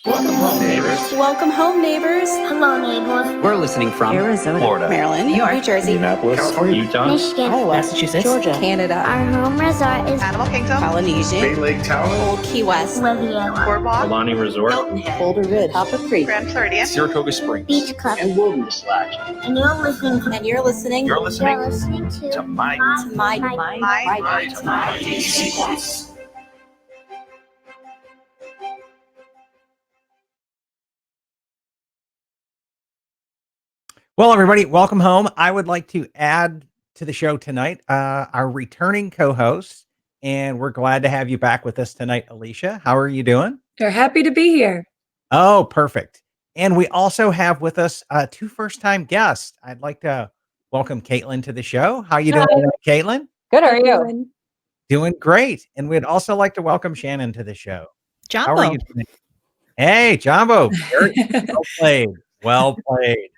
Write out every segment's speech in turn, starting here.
Welcome home, neighbors. Welcome home, neighbors. Hello, neighbors. We're listening from Arizona, Florida, Maryland, New York, New Jersey, Indianapolis, California, Utah, Michigan, Iowa, Massachusetts, Georgia, Canada, our home resort is Animal Kingdom, Polynesia, Bay Lake, Talon, Old Key West, Riviera, Boardwalk, Alani Resort, Hilton Head, Boulder Ridge, Copper Creek, Grand Floridian, Saratoga Springs, Beach Club, and Wilderness Lodge. and you're listening to and you're listening You're listening to my DVC voice. Well, everybody, welcome home. I would like to add to the show tonight our returning co-host, and we're glad to have you back with us tonight, Alicia. How are you doing? They're happy to be here. Oh, perfect. And we also have with us two first-time guests. I'd like to welcome Caitlin to the show. How you doing tonight, Caitlin? Good, how are you? Doing great. And we'd also like to welcome Shannan to the show. How are Jumbo. you doing? Hey, Jumbo. Very well played. Well played.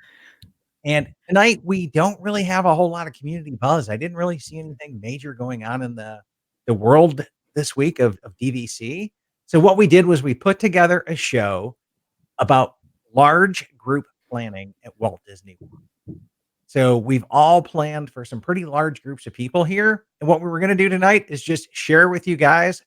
And tonight we don't really have a whole lot of community buzz. I didn't really see anything major going on in the world this week of DVC. So what we did was we put together a show about large group planning at Walt Disney World. So we've all planned for some pretty large groups of people here. And what we were going to do tonight is just share with you guys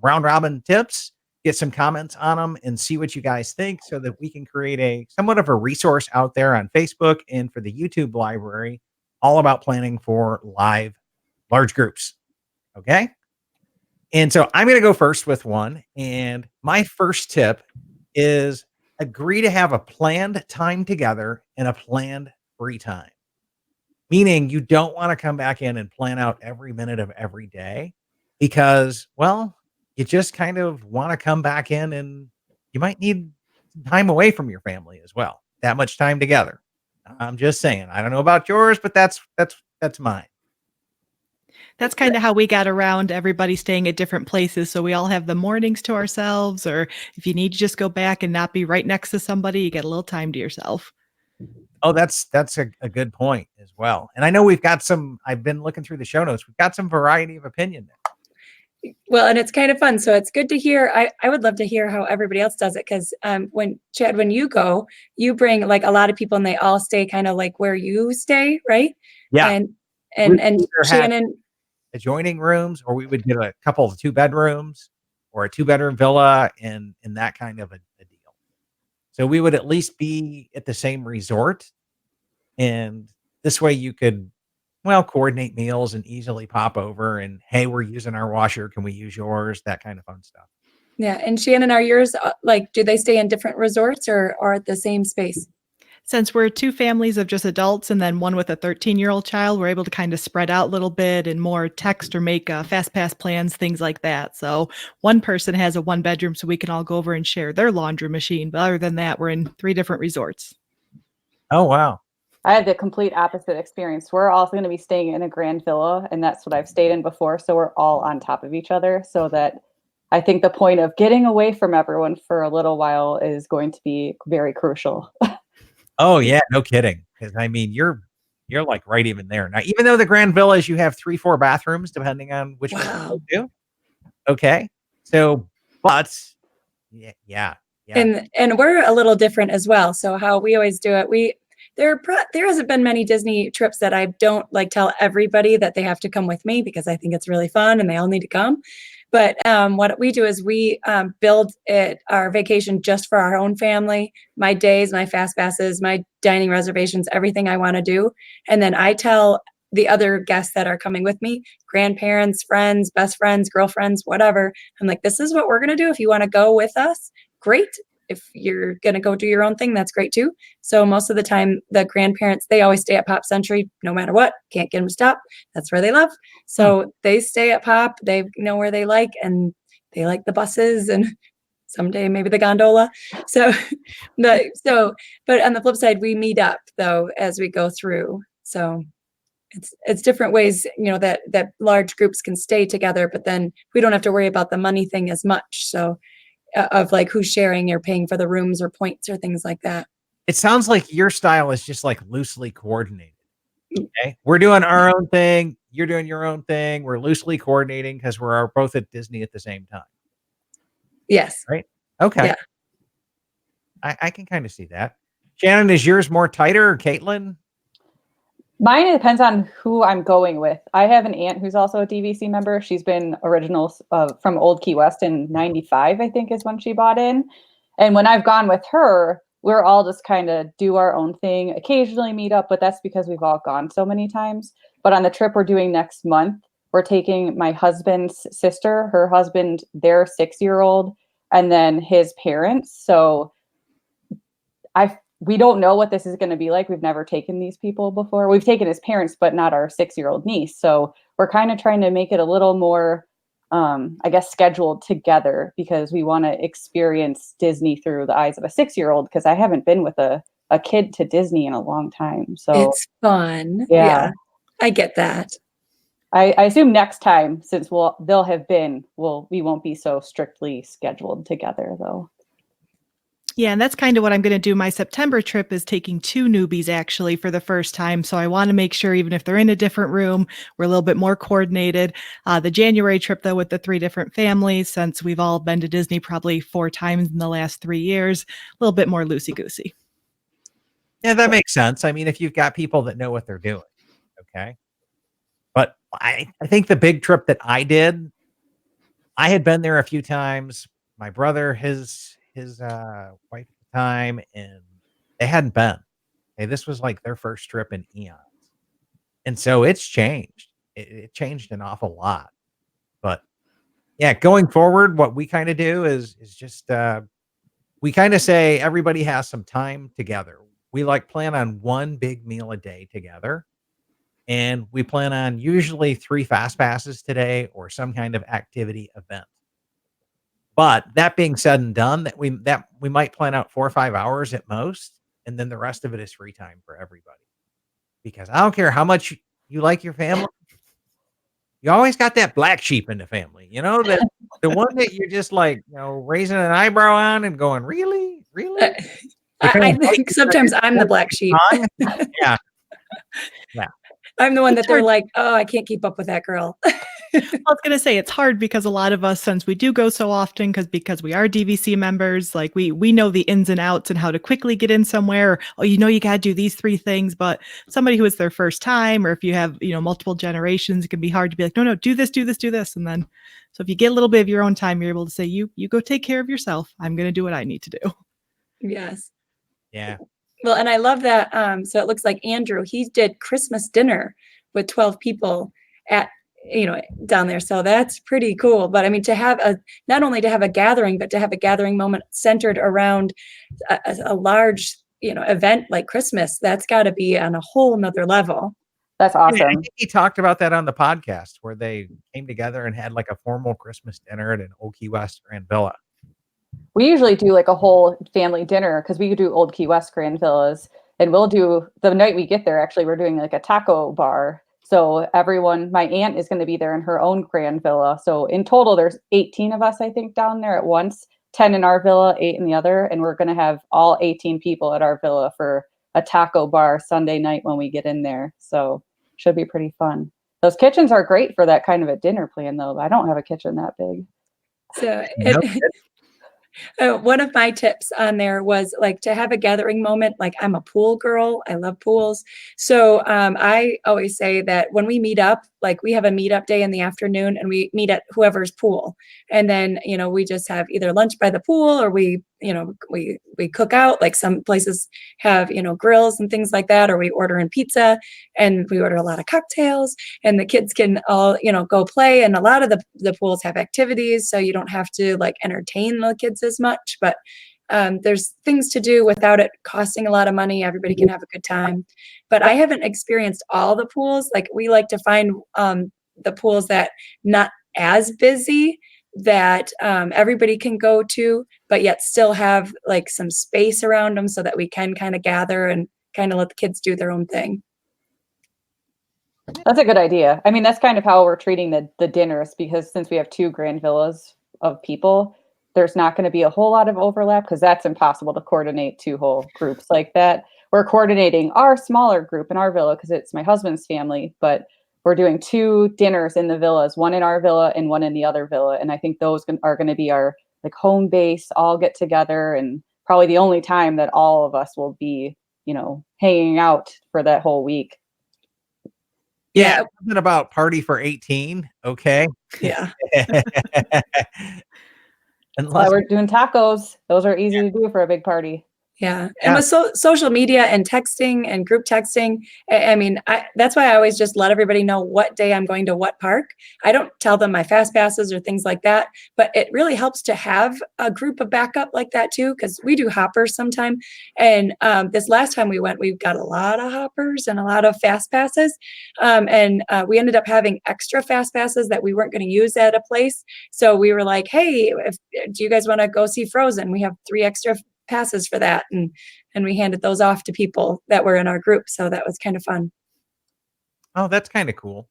round robin tips, get some comments on them, and see what you guys think so that we can create a somewhat of a resource out there on Facebook and for the YouTube library all about planning for large groups. Okay. And so I'm going to go first with one. And my first tip is agree to have a planned time together and a planned free time. Meaning you don't want to come back in and plan out every minute of every day because, well, you just kind of want to come back in and you might need time away from your family as well. That much time together. I'm just saying, I don't know about yours, but that's mine. That's kind of how we got around everybody staying at different places. So we all have the mornings to ourselves, or if you need to just go back and not be right next to somebody, you get a little time to yourself. Oh, that's a good point as well. And I know we've got I've been looking through the show notes. We've got some variety of opinion there. Well, and it's kind of fun. So it's good to hear. I would love to hear how everybody else does it. Because when you go, you bring like a lot of people and they all stay kind of like where you stay, right? Yeah. And Shannan, adjoining rooms, or we would get a couple of 2-bedrooms or a 2-bedroom villa and that kind of a deal. So we would at least be at the same resort. And this way you could, well, coordinate meals and easily pop over and, hey, we're using our washer. Can we use yours? That kind of fun stuff. Yeah. And Shannan, are yours like, do they stay in different resorts or at the same space? Since we're two families of just adults and then one with a 13-year-old child, we're able to kind of spread out a little bit and more text or make fast pass plans, things like that. So one person has a 1-bedroom so we can all go over and share their laundry machine. But other than that, we're in 3 different resorts. Oh, wow. I had the complete opposite experience. We're also going to be staying in a grand villa, and that's what I've stayed in before. So we're all on top of each other, so that I think the point of getting away from everyone for a little while is going to be very crucial. Oh yeah, no kidding. Because I mean, you're like right even there now. Even though the grand villas, you have 3-4 bathrooms depending on which one you do. Okay, so but yeah. And we're a little different as well. So how we always do it, there hasn't been many Disney trips that I don't like tell everybody that they have to come with me because I think it's really fun and they all need to come. But what we do is we build our vacation just for our own family, my days, my fast passes, my dining reservations, everything I want to do. And then I tell the other guests that are coming with me, grandparents, friends, best friends, girlfriends, whatever. I'm like, this is what we're going to do. If you want to go with us, great. If you're going to go do your own thing, that's great too. So most of the time, the grandparents, they always stay at Pop Century no matter what. Can't get them to stop. That's where they love. So they stay at Pop. They know where they like, and they like the buses and someday maybe the gondola. But on the flip side, we meet up though as we go through. So it's different ways, that large groups can stay together, but then we don't have to worry about the money thing as much. So of like who's sharing or paying for the rooms or points or things like that. It sounds like your style is just like loosely coordinated. Okay, we're doing our own thing. You're doing your own thing. We're loosely coordinating because we're both at Disney at the same time. Yes. Right. Okay. Yeah. I can kind of see that. Shannan, is yours more tighter or Caitlin? Mine depends on who I'm going with. I have an aunt who's also a DVC member. She's been original from Old Key West in 95, I think is when she bought in. And when I've gone with her, we're all just kind of do our own thing, occasionally meet up, but that's because we've all gone so many times. But on the trip we're doing next month, we're taking my husband's sister, her husband, their 6-year-old, and then his parents. So we don't know what this is going to be like. We've never taken these people before. We've taken his parents, but not our 6-year-old niece. So we're kind of trying to make it a little more, I guess, scheduled together because we want to experience Disney through the eyes of a 6-year-old because I haven't been with a kid to Disney in a long time. So it's fun. Yeah. I get that. I assume next time, since they'll have been, we won't be so strictly scheduled together though. Yeah, and that's kind of what I'm going to do. My September trip is taking 2 newbies actually for the first time. So I want to make sure even if they're in a different room, we're a little bit more coordinated. The January trip, though, with the 3 different families, since we've all been to Disney probably 4 times in the last 3 years, a little bit more loosey-goosey. Yeah, that makes sense. I mean, if you've got people that know what they're doing, okay. But I think the big trip that I did, I had been there a few times. My brother, his wife at the time, and they hadn't been. Hey, this was like their first trip in eons. And so it's changed. It changed an awful lot. But yeah, going forward, what we kind of do is just we kind of say everybody has some time together. We like plan on one big meal a day together. And we plan on usually 3 fast passes today or some kind of activity event. But that being said and done, that we might plan out 4 or 5 hours at most, and then the rest of it is free time for everybody. Because I don't care how much you like your family, you always got that black sheep in the family, that the one that you're just like, raising an eyebrow on and going, really? I think sometimes I'm the black sheep. Yeah. I'm the one that they're like, oh, I can't keep up with that girl. I was going to say it's hard because a lot of us, since we do go so often, because we are DVC members, like we know the ins and outs and how to quickly get in somewhere. Oh, you got to do these 3 things. But somebody who is their first time, or if you have multiple generations, it can be hard to be like, no, do this, and then so if you get a little bit of your own time, you're able to say, you go take care of yourself. I'm going to do what I need to do. Yes. Yeah. Well, and I love that. So it looks like Andrew, he did Christmas dinner with 12 people at down there. So that's pretty cool. But I mean, to have not only to have a gathering, but to have a gathering moment centered around a large, event like Christmas, that's got to be on a whole nother level. That's awesome. I think he talked about that on the podcast where they came together and had like a formal Christmas dinner at an Old Key West Grand Villa. We usually do like a whole family dinner because we do Old Key West Grand Villas, and we'll do the night we get there. Actually, we're doing like a taco bar. So my aunt is going to be there in her own grand villa. So in total, there's 18 of us, I think, down there at once, 10 in our villa, 8 in the other. And we're going to have all 18 people at our villa for a taco bar Sunday night when we get in there. So should be pretty fun. Those kitchens are great for that kind of a dinner plan, though. I don't have a kitchen that big. So one of my tips on there was like to have a gathering moment. Like I'm a pool girl. I love pools. So I always say that when we meet up, like we have a meetup day in the afternoon and we meet at whoever's pool. And then, we just have either lunch by the pool or we cook out. Like some places have, grills and things like that, or we order in pizza and we order a lot of cocktails and the kids can all, go play. And a lot of the pools have activities. So you don't have to like entertain the kids as much, but there's things to do without it costing a lot of money. Everybody can have a good time. But I haven't experienced all the pools. Like we like to find the pools that not as busy that everybody can go to, but yet still have like some space around them so that we can kind of gather and kind of let the kids do their own thing. That's a good idea. I mean, that's kind of how we're treating the dinners, because since we have 2 grand villas of people, there's not going to be a whole lot of overlap because that's impossible to coordinate 2 whole groups like that. We're coordinating our smaller group in our villa because it's my husband's family, but we're doing 2 dinners in the villas, one in our villa and one in the other villa. And I think those are going to be our like home base, all get together and probably the only time that all of us will be, you know, hanging out for that whole week. Yeah, something about party for 18. Okay. Yeah. That's why we're doing tacos. Those are easy to do for a big party. Yeah. And with social media and texting and group texting, I mean, that's why I always just let everybody know what day I'm going to what park. I don't tell them my fast passes or things like that, but it really helps to have a group of backup like that too, because we do hoppers sometime. And this last time we went, we've got a lot of hoppers and a lot of fast passes. And we ended up having extra fast passes that we weren't going to use at a place. So we were like, hey, do you guys want to go see Frozen? We have 3 extra passes for that, and we handed those off to people that were in our group, so that was kind of fun. Oh, that's kind of cool.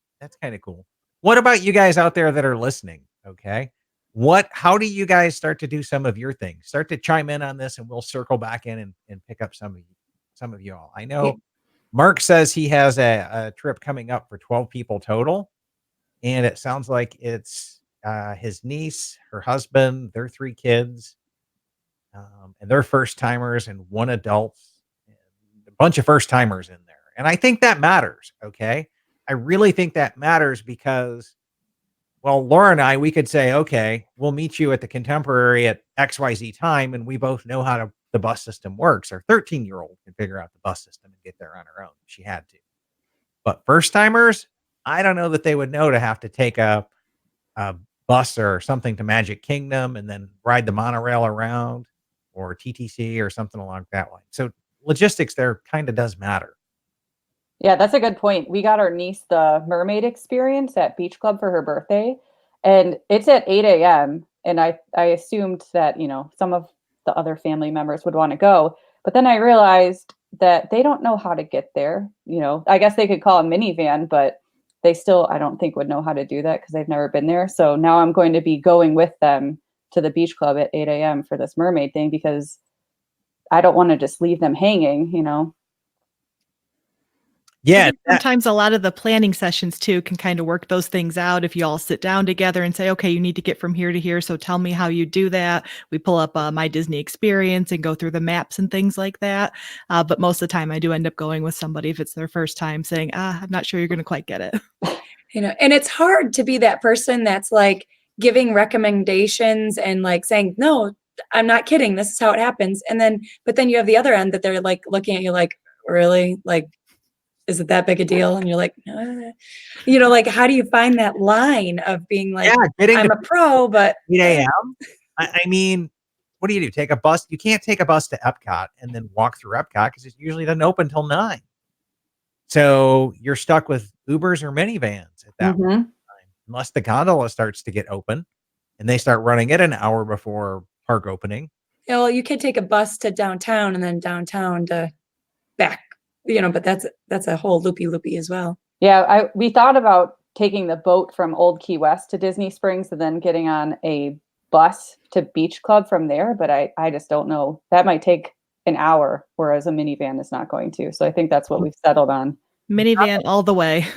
What about you guys out there that are listening? Okay, how do you guys start to do some of your things? Start to chime in on this, and we'll circle back in and pick up some of you all. I know Mark says he has a trip coming up for 12 people total, and it sounds like it's his niece, her husband, their 3 kids, and they're first timers, and 1 adult, a bunch of first timers in there. And I think that matters. Okay. I really think that matters because, well, Laura and I, we could say, okay, we'll meet you at the Contemporary at XYZ time. And we both know how the bus system works. Our 13-year-old can figure out the bus system and get there on her own if she had to. But first timers, I don't know that they would know to have to take a bus or something to Magic Kingdom and then ride the monorail around, or TTC or something along that line. So logistics there kind of does matter. Yeah, that's a good point. We got our niece the mermaid experience at Beach Club for her birthday, and it's at 8 a.m. And I assumed that, you know, some of the other family members would want to go, but then I realized that they don't know how to get there. You know, I guess they could call a minivan, but they still, I don't think, would know how to do that because they've never been there. So now I'm going to be going with them to the beach club at 8 a.m. for this mermaid thing because I don't want to just leave them hanging, you know? Yeah. Sometimes a lot of the planning sessions too can kind of work those things out. If you all sit down together and say, okay, you need to get from here to here, so tell me how you do that. We pull up My Disney Experience and go through the maps and things like that. But most of the time I do end up going with somebody if it's their first time, saying, I'm not sure you're going to quite get it. You know, and it's hard to be that person that's like giving recommendations and like saying, no, I'm not kidding, this is how it happens. And then, but then you have the other end that they're like looking at you like, really? Like, is it that big a deal? And you're like, you know, like, how do you find that line of being like, I'm a pro, but 8 a.m. I mean, what do? Take a bus? You can't take a bus to Epcot and then walk through Epcot because it usually doesn't open till 9. So you're stuck with Ubers or minivans at that time, unless the gondola starts to get open and they start running it an hour before park opening. Yeah, well, you could take a bus to downtown and then downtown to back, you know, but that's a whole loopy as well. Yeah, we thought about taking the boat from Old Key West to Disney Springs and then getting on a bus to Beach Club from there, but I just don't know. That might take an hour, whereas a minivan is not going to. So I think that's what we've settled on. Minivan all the way.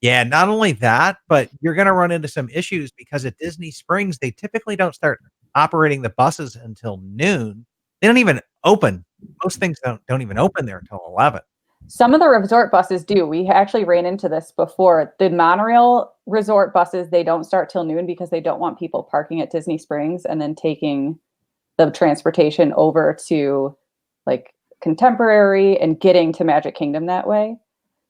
Yeah, not only that, but you're going to run into some issues because at Disney Springs, they typically don't start operating the buses until noon. They don't even open. Most things don't even open there until 11. Some of the resort buses do. We actually ran into this before. The monorail resort buses, they don't start till noon because they don't want people parking at Disney Springs and then taking the transportation over to like Contemporary and getting to Magic Kingdom that way.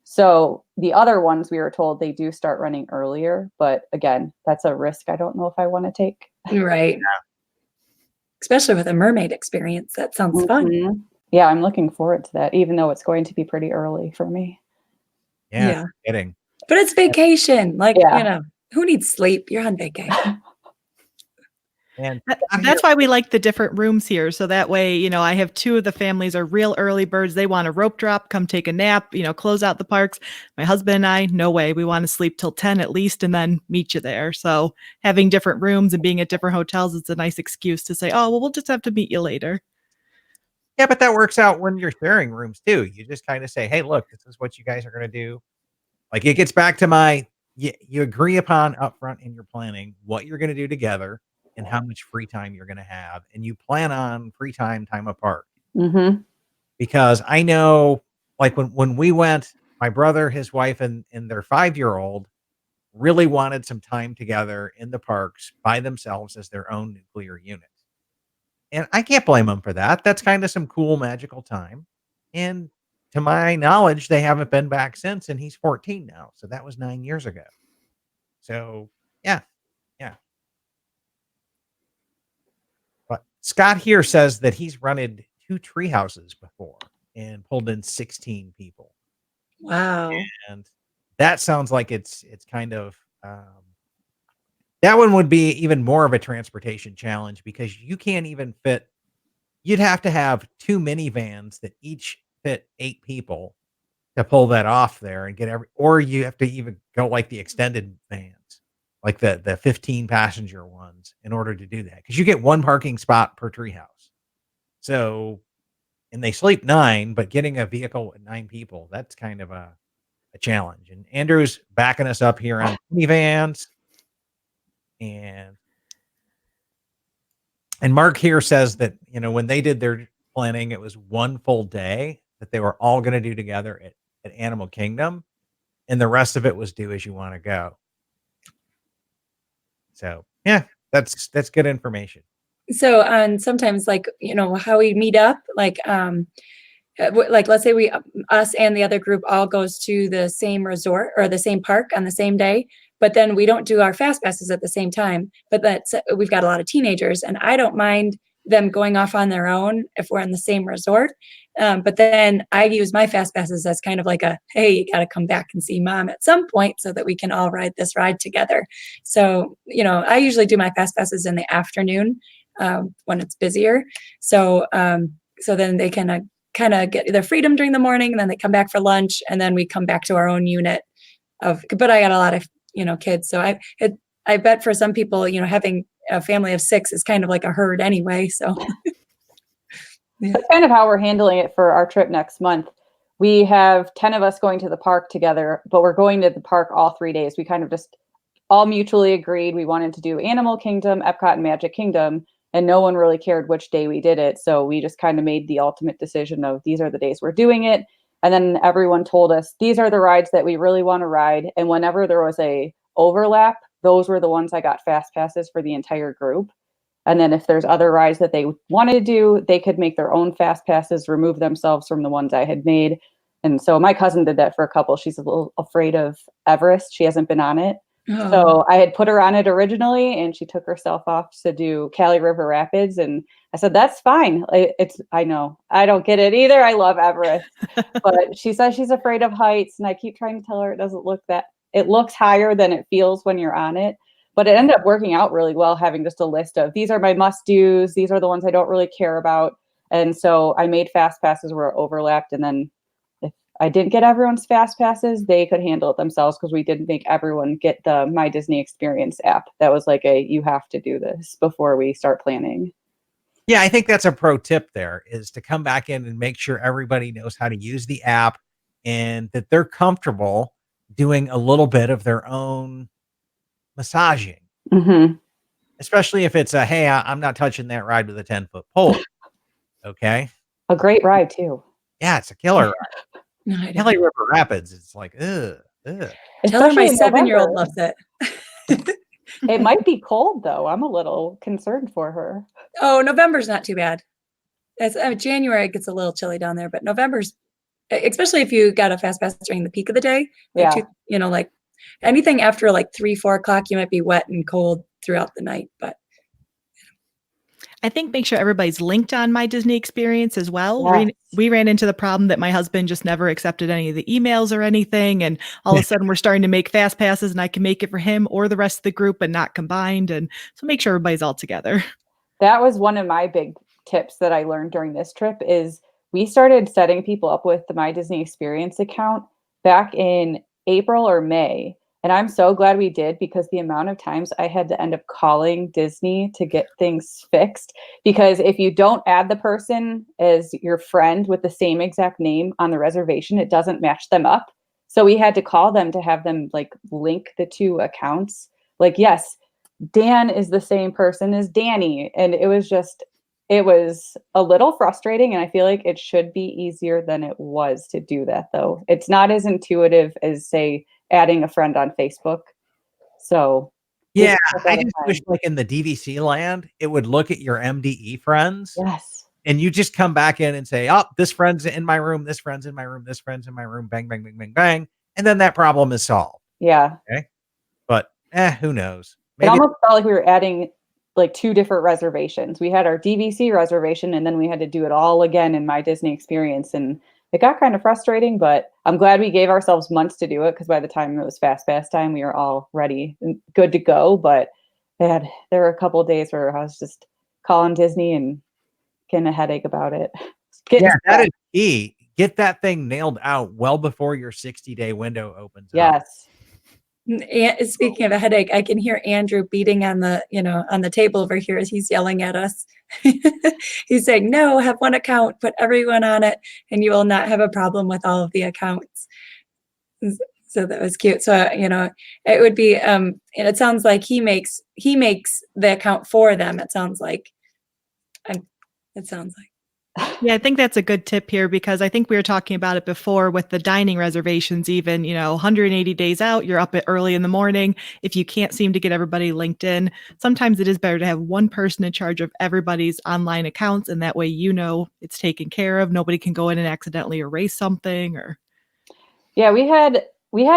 So the other ones we were told they do start running earlier, but again, that's a risk I don't know if I want to take. Right. Especially with a mermaid experience. That sounds fun. Yeah, I'm looking forward to that, even though it's going to be pretty early for me. Yeah. Kidding. But it's vacation. Like, you know, who needs sleep? You're on vacation. And that's why we like the different rooms here. So that way, you know, I have 2 of the families are real early birds. They want a rope drop, come take a nap, you know, close out the parks. My husband and I, no way. We want to sleep till 10 at least and then meet you there. So having different rooms and being at different hotels, it's a nice excuse to say, oh, well, we'll just have to meet you later. Yeah, but that works out when you're sharing rooms too. You just kind of say, hey, look, this is what you guys are going to do. Like it gets back to you agree upon upfront in your planning what you're going to do together. and how much free time you're going to have, and you plan on free time apart. Mm-hmm. Because I know, like when we went, my brother, his wife, and their 5-year-old really wanted some time together in the parks by themselves as their own nuclear unit. And I can't blame them for that. That's kind of some cool magical time. And to my knowledge, they haven't been back since, and he's 14 now. So that was 9 years ago. So yeah. But Scott here says that he's rented 2 Treehouses before and pulled in 16 people. Wow. And that sounds like it's kind of that one would be even more of a transportation challenge because you can't even fit. You'd have to have 2 minivans that each fit 8 people to pull that off there and get or you have to even go like the extended vans, like the 15 passenger ones in order to do that. Because you get 1 parking spot per treehouse. So, and they sleep 9, but getting a vehicle with 9 people, that's kind of a challenge. And Andrew's backing us up here on minivans. And Mark here says that, when they did their planning, it was 1 full day that they were all going to do together at Animal Kingdom. And the rest of it was do as you want to go. So yeah, that's good information. So, and sometimes how we meet up, let's say us and the other group all goes to the same resort or the same park on the same day, but then we don't do our fast passes at the same time. But we've got a lot of teenagers, and I don't mind them going off on their own if we're in the same resort. But then I use my fast passes as kind of like hey, you got to come back and see mom at some point so that we can all ride this ride together. So, I usually do my fast passes in the afternoon when it's busier. So then they can kind of get their freedom during the morning, and then they come back for lunch, and then we come back to our own unit but I got a lot of, kids. So I bet for some people, having a family of 6 is kind of like a herd anyway. So yeah. That's kind of how we're handling it for our trip next month. We have 10 of us going to the park together, but we're going to the park all 3 days. We kind of just all mutually agreed we wanted to do Animal Kingdom, Epcot, and Magic Kingdom, and no one really cared which day we did it. So we just kind of made the ultimate decision of these are the days we're doing it. And then everyone told us these are the rides that we really want to ride. And whenever there was a overlap, those were the ones I got fast passes for the entire group. And then if there's other rides that they wanted to do, they could make their own fast passes, remove themselves from the ones I had made. And so my cousin did that for a couple. She's a little afraid of Everest. She hasn't been on it. Oh. So I had put her on it originally, and she took herself off to do Cali River Rapids. And I said, that's fine. I know. I don't get it either. I love Everest. But she says she's afraid of heights. And I keep trying to tell her it looks higher than it feels when you're on it. But it ended up working out really well, having just a list of these are my must-dos. These are the ones I don't really care about. And so I made fast passes where it overlapped. And then if I didn't get everyone's fast passes, they could handle it themselves because we didn't make everyone get the My Disney Experience app. That was like you have to do this before we start planning. Yeah, I think that's a pro tip there is to come back in and make sure everybody knows how to use the app and that they're comfortable doing a little bit of their own massaging, especially if it's hey, I'm not touching that ride with a 10-foot pole. Okay. A great ride too. Yeah, it's a killer ride. No, Cali River Rapids. It's like, ugh. Tell her my 7-year-old loves it. It might be cold though. I'm a little concerned for her. Oh, November's not too bad. January it gets a little chilly down there, but November's, especially if you got a fast pass during the peak of the day. Yeah. Like anything after 3-4 o'clock, you might be wet and cold throughout the night. But I think make sure everybody's linked on My Disney Experience as well. Yes. We ran into the problem that my husband just never accepted any of the emails or anything. And all of a sudden we're starting to make fast passes and I can make it for him or the rest of the group, but not combined. And so make sure everybody's all together. That was one of my big tips that I learned during this trip is we started setting people up with the My Disney Experience account back in April or May. And I'm so glad we did because the amount of times I had to end up calling Disney to get things fixed. Because if you don't add the person as your friend with the same exact name on the reservation, it doesn't match them up. So we had to call them to have them link the 2 accounts. Yes, Dan is the same person as Danny. And it was a little frustrating. And I feel like it should be easier than it was to do that, though. It's not as intuitive as, say, adding a friend on Facebook. So yeah, I just wish like in the DVC land, it would look at your MDE friends. Yes. And you just come back in and say, oh, this friend's in my room, this friend's in my room, this friend's in my room, bang, bang, bang, bang, bang. And then that problem is solved. Yeah. Okay. But who knows? It almost felt like we were adding like 2 different reservations. We had our DVC reservation, and then we had to do it all again in My Disney Experience. And it got kind of frustrating, but I'm glad we gave ourselves months to do it, because by the time it was Fast Pass time, we were all ready and good to go. But there were a couple of days where I was just calling Disney and getting a headache about it. That is key. Get that thing nailed out well before your 60-day window opens up. Yes. Speaking of a headache, I can hear Andrew beating on the table over here as he's yelling at us. He's saying, no, have one account, put everyone on it, and you will not have a problem with all of the accounts. So that was cute. So, it would be, and it sounds like he makes the account for them. It sounds like. Yeah, I think that's a good tip here, because I think we were talking about it before with the dining reservations, even, 180 days out, you're up early in the morning. If you can't seem to get everybody linked in, sometimes it is better to have one person in charge of everybody's online accounts. And that way, it's taken care of. Nobody can go in and accidentally erase something Yeah, we had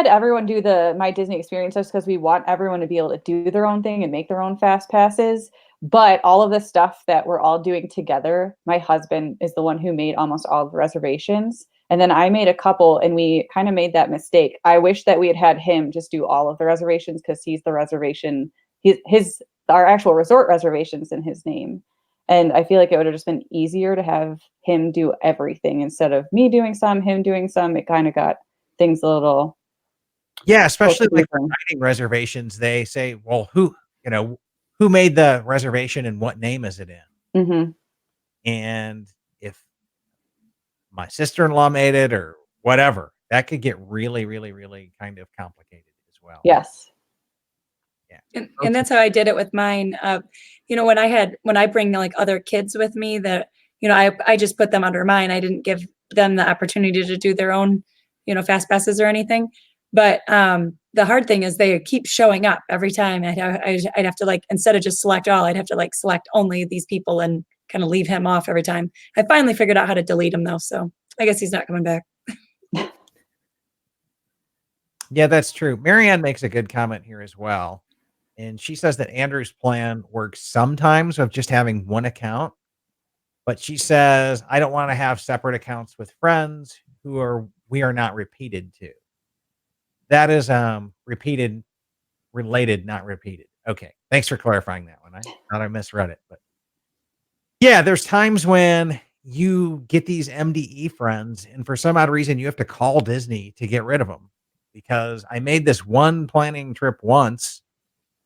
everyone do the My Disney Experience just because we want everyone to be able to do their own thing and make their own fast passes. But all of the stuff that we're all doing together, my husband is the one who made almost all the reservations. And then I made a couple, and we kind of made that mistake. I wish that we had him just do all of the reservations, because he's the reservation, our actual resort reservations in his name. And I feel like it would have just been easier to have him do everything instead of me doing some, him doing some. It kind of got things a little. Yeah, especially like dining reservations. They say, well, who made the reservation and what name is it in? Mm-hmm. And if my sister-in-law made it or whatever, that could get really, really, really kind of complicated as well. Yes. Yeah. And that's how I did it with mine. When I bring like other kids with me that, I just put them under mine. I didn't give them the opportunity to do their own, fast passes or anything. But the hard thing is they keep showing up every time. I'd have to instead of just select all, I'd have to select only these people and kind of leave him off every time. I finally figured out how to delete him though. So I guess he's not coming back. Yeah, that's true. Marianne makes a good comment here as well. And she says that Andrew's plan works sometimes of just having one account. But she says, I don't want to have separate accounts with friends we are not repeated to. That is repeated, related, not repeated. Okay. Thanks for clarifying that one. I thought I misread it. But yeah, there's times when you get these MDE friends, and for some odd reason, you have to call Disney to get rid of them, because I made this one planning trip once,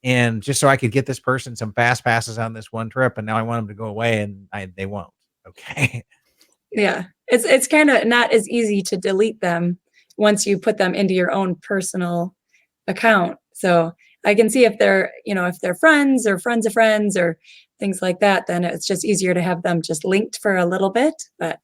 and just so I could get this person some fast passes on this one trip, and now I want them to go away, and they won't. Okay. Yeah. It's kind of not as easy to delete them once you put them into your own personal account. So I can see if they're friends or friends of friends or things like that, then it's just easier to have them just linked for a little bit. But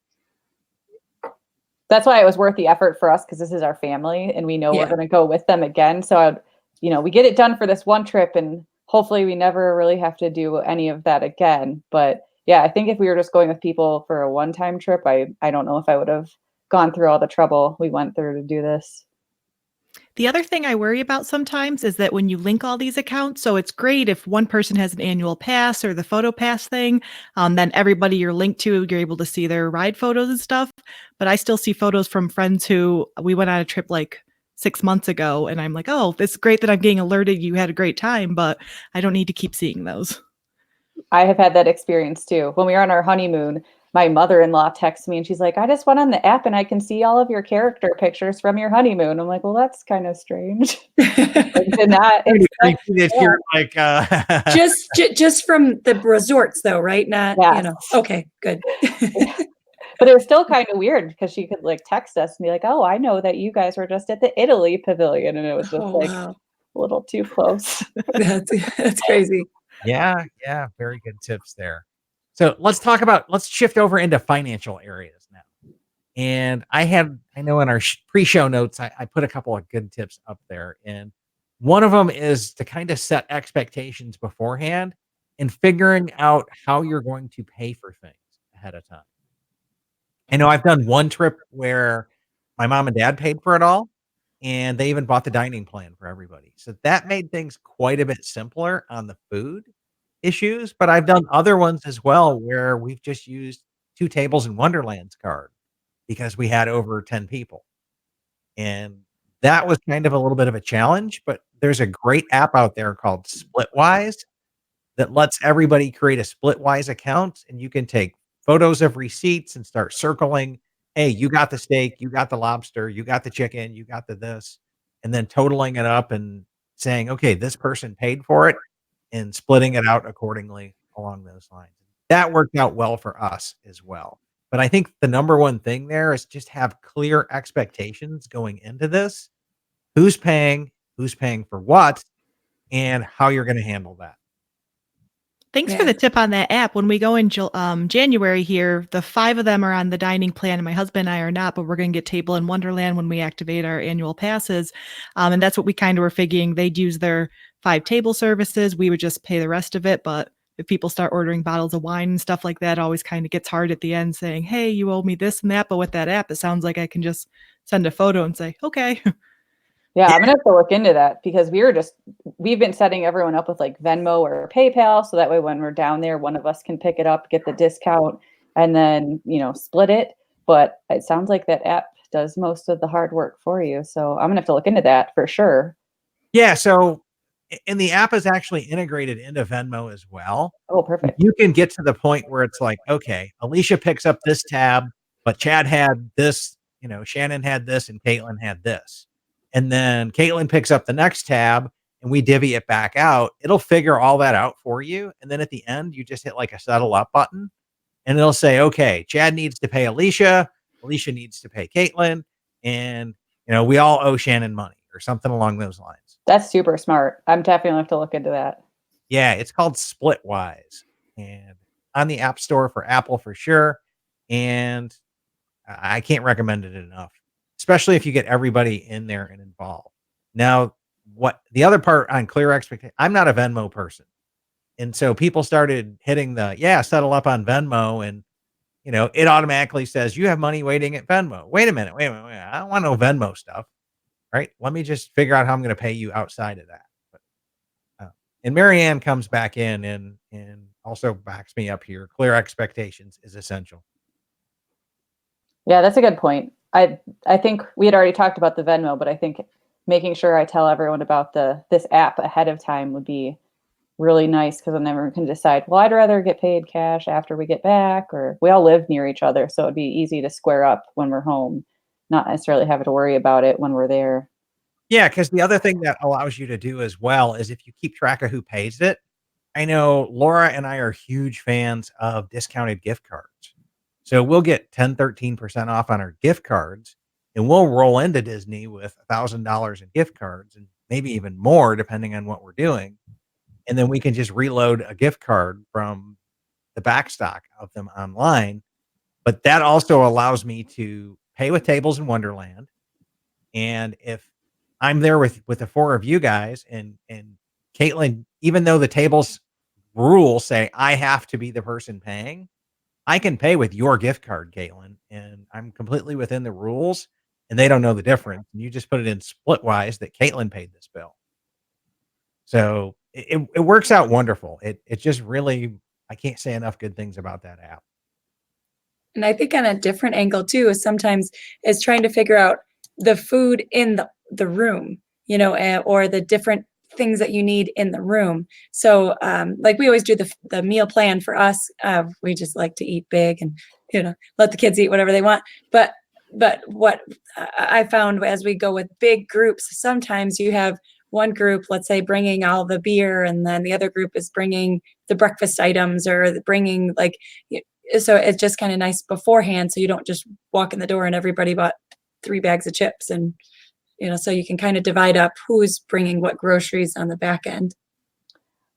that's why it was worth the effort for us, because this is our family and we know we're going to go with them again. So, we get it done for this one trip, and hopefully we never really have to do any of that again. But yeah, I think if we were just going with people for a one-time trip, I don't know if I would have gone through all the trouble we went through to do this. The other thing I worry about sometimes is that when you link all these accounts, so it's great if one person has an annual pass or the photo pass thing, then everybody you're linked to, you're able to see their ride photos and stuff. But I still see photos from friends who we went on a trip 6 months ago, and I'm like, oh, it's great that I'm getting alerted you had a great time, but I don't need to keep seeing those. I have had that experience too. When we were on our honeymoon, my mother-in-law texts me and she's like, I just went on the app and I can see all of your character pictures from your honeymoon. I'm like, well, that's kind of strange. Just from the resorts though, right? Not, okay, good. But it was still kind of weird because she could text us and be like, oh, I know that you guys were just at the Italy pavilion. And it was just wow. a little too close. That's crazy. Yeah, yeah, very good tips there. So let's shift over into financial areas now. And I know in our pre-show notes, I put a couple of good tips up there. And one of them is to kind of set expectations beforehand and figuring out how you're going to pay for things ahead of time. I know I've done one trip where my mom and dad paid for it all, and they even bought the dining plan for everybody. So that made things quite a bit simpler on the food issues. But I've done other ones as well where we've just used two tables in Wonderland's card because we had over 10 people. And that was kind of a little bit of a challenge, but there's a great app out there called SplitWise that lets everybody create a SplitWise account, and you can take photos of receipts and start circling, hey, you got the steak, you got the lobster, you got the chicken, you got the this, and then totaling it up and saying, okay, this person paid for it and splitting it out accordingly along those lines. That worked out well for us as well. But I think the number one thing there is just have clear expectations going into this. Who's paying for what, and how you're going to handle that. Thanks for the tip on that app. When we go in January here, the 5 of them are on the dining plan, and my husband and I are not, but we're going to get Table in Wonderland when we activate our annual passes. And that's what we kind of were figuring. They'd use their 5 table services. We would just pay the rest of it. But if people start ordering bottles of wine and stuff like that, it always kind of gets hard at the end saying, hey, you owe me this and that. But with that app, it sounds like I can just send a photo and say, okay. Yeah, I'm gonna have to look into that because we've been setting everyone up with like Venmo or PayPal, so that way when we're down there, one of us can pick it up, get the discount, and then split it. But it sounds like that app does most of the hard work for you, so I'm gonna have to look into that for sure. Yeah, so and the app is actually integrated into Venmo as well. Oh, perfect. You can get to the point where it's like, okay, Alicia picks up this tab, but Chad had this, Shannan had this, and Caitlin had this. And then Caitlin picks up the next tab and we divvy it back out. It'll figure all that out for you. And then at the end, you just hit like a settle up button and it'll say, okay, Chad needs to pay Alicia. Alicia needs to pay Caitlin. And, we all owe Shannan money or something along those lines. That's super smart. I'm definitely gonna have to look into that. Yeah, it's called Splitwise and on the App Store for Apple for sure. And I can't recommend it enough, especially if you get everybody in there and involved. Now, what the other part on clear expectation, I'm not a Venmo person. And so people started hitting settle up on Venmo. And, it automatically says you have money waiting at Venmo. Wait a minute. I don't want no Venmo stuff. Right. Let me just figure out how I'm going to pay you outside of that. But, and Marianne comes back in and also backs me up here. Clear expectations is essential. Yeah, that's a good point. I think we had already talked about the Venmo, but I think making sure I tell everyone about this app ahead of time would be really nice because then everyone can decide, well, I'd rather get paid cash after we get back, or we all live near each other, so it'd be easy to square up when we're home, not necessarily having to worry about it when we're there. Yeah, because the other thing that allows you to do as well is if you keep track of who pays it. I know Laura and I are huge fans of discounted gift cards. So we'll get 10, 13% off on our gift cards, and we'll roll into Disney with $1,000 in gift cards and maybe even more depending on what we're doing. And then we can just reload a gift card from the backstock of them online. But that also allows me to pay with Tables in Wonderland. And if I'm there with the 4 of you guys and Caitlin, even though the tables rules say I have to be the person paying, I can pay with your gift card, Caitlin, and I'm completely within the rules, and they don't know the difference. And you just put it in Splitwise that Caitlin paid this bill. So it works out wonderful. It just really, I can't say enough good things about that app. And I think on a different angle too, is sometimes is trying to figure out the food in the room, or the different things that you need in the room. So like we always do the meal plan for us. We just like to eat big and, let the kids eat whatever they want. But what I found as we go with big groups, sometimes you have one group, let's say, bringing all the beer, and then the other group is bringing the breakfast items or bringing so it's just kind of nice beforehand. So you don't just walk in the door and everybody bought 3 bags of chips and so you can kind of divide up who's bringing what groceries on the back end.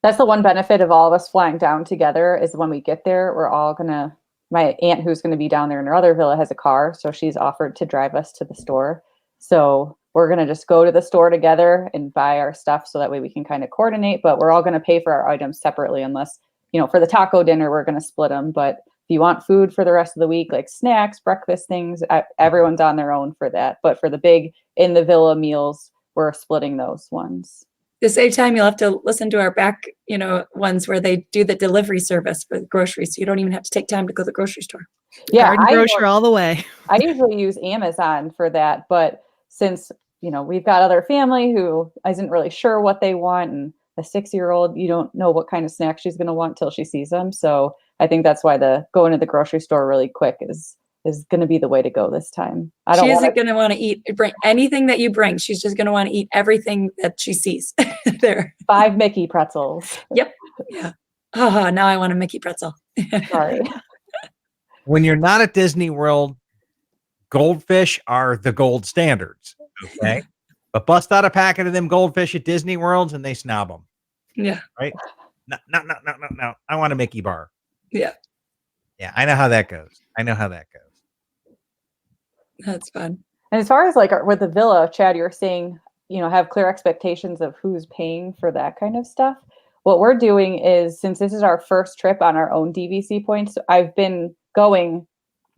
That's the one benefit of all of us flying down together is when we get there, we're all gonna, my aunt who's gonna be down there in her other villa has a car, so she's offered to drive us to the store. So we're gonna just go to the store together and buy our stuff so that way we can kind of coordinate, but we're all gonna pay for our items separately unless, for the taco dinner, we're gonna split them. But if you want food for the rest of the week, like snacks, breakfast things, everyone's on their own for that. But for the big in the villa meals, we're splitting those ones. To save time, you'll have to listen to our back, ones where they do the delivery service for the groceries. So you don't even have to take time to go to the grocery store. Yeah, Garden grocer all the way. I usually use Amazon for that. But since, we've got other family who isn't really sure what they want, and a 6-year-old, you don't know what kind of snack she's going to want till she sees them. So I think that's why the going to the grocery store really quick is going to be the way to go this time. She isn't going to want to bring anything that you bring. She's just going to want to eat everything that she sees there. 5 Mickey pretzels. Yep. Yeah. Oh, now I want a Mickey pretzel. Sorry. When you're not at Disney World, Goldfish are the gold standards. Okay. But bust out a packet of them Goldfish at Disney Worlds and they snob them. Yeah. Right. No. I want a Mickey bar. Yeah. Yeah. I know how that goes. That's fun. And as far as like with the villa, Chad, you're saying, have clear expectations of who's paying for that kind of stuff. What we're doing is, since this is our first trip on our own DVC points, I've been going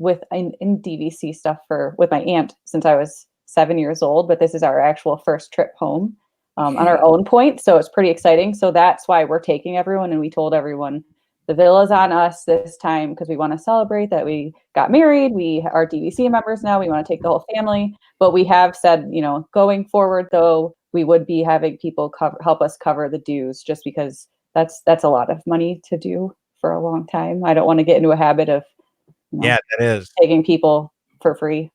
in DVC stuff with my aunt since I was 7 years old, but this is our actual first trip home on our own points. So it's pretty exciting. So that's why we're taking everyone. And we told everyone the villa's on us this time because we want to celebrate that we got married. We are DVC members now. We want to take the whole family. But we have said, going forward, though, we would be having people help us cover the dues just because that's a lot of money to do for a long time. I don't want to get into a habit of that is taking people for free.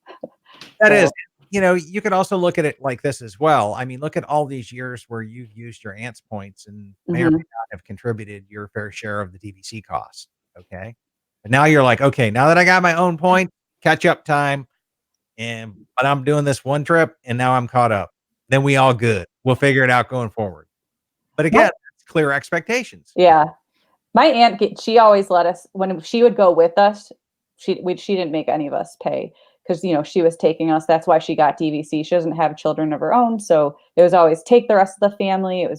That is. You could also look at it like this as well. I mean, look at all these years where you've used your aunt's points and may or may not have contributed your fair share of the DVC costs. Okay. But now you're like, okay, now that I got my own point, catch up time. But I'm doing this one trip and now I'm caught up. Then we all good. We'll figure it out going forward. But again, it's clear expectations. Yeah. My aunt, she always let us, when she would go with us, she didn't make any of us pay. Because, she was taking us. That's why she got DVC. She doesn't have children of her own. So it was always take the rest of the family. It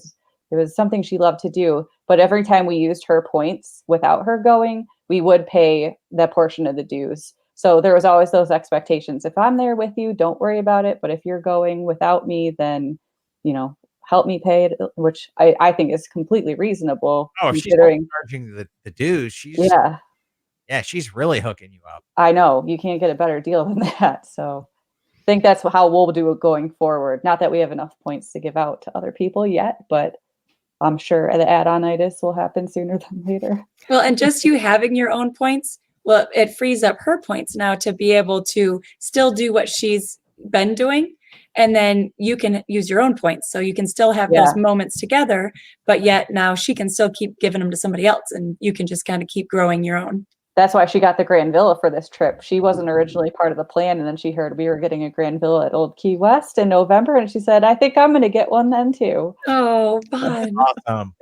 was something she loved to do. But every time we used her points without her going, we would pay that portion of the dues. So there was always those expectations. If I'm there with you, don't worry about it. But if you're going without me, then, help me pay it, which I think is completely reasonable. Oh, if she's charging the dues, she's really hooking you up. I know. You can't get a better deal than that. So I think that's how we'll do it going forward. Not that we have enough points to give out to other people yet, but I'm sure the add-on itis will happen sooner than later. Well, and just you having your own points, well, it frees up her points now to be able to still do what she's been doing. And then you can use your own points. So you can still have those moments together, but yet now she can still keep giving them to somebody else and you can just kind of keep growing your own. That's why she got the Grand Villa for this trip. She wasn't originally part of the plan. And then she heard we were getting a Grand Villa at Old Key West in November. And she said, I think I'm going to get one then too. Oh, fun. Awesome.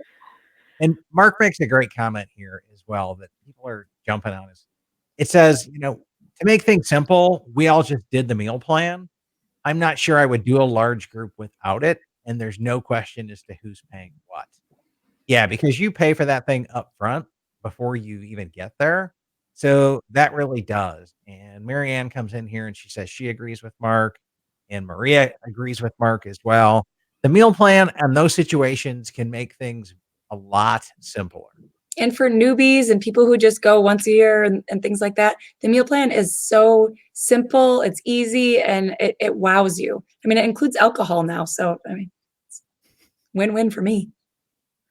And Mark makes a great comment here as well that people are jumping on us. It says, to make things simple, we all just did the meal plan. I'm not sure I would do a large group without it. And there's no question as to who's paying what. Yeah, because you pay for that thing up front before you even get there. So that really does. And Marianne comes in here and she says she agrees with Mark and Maria agrees with Mark as well. The meal plan and those situations can make things a lot simpler. And for newbies and people who just go once a year and things like that, the meal plan is so simple, it's easy, and it wows you. I mean, it includes alcohol now. So, it's win-win for me.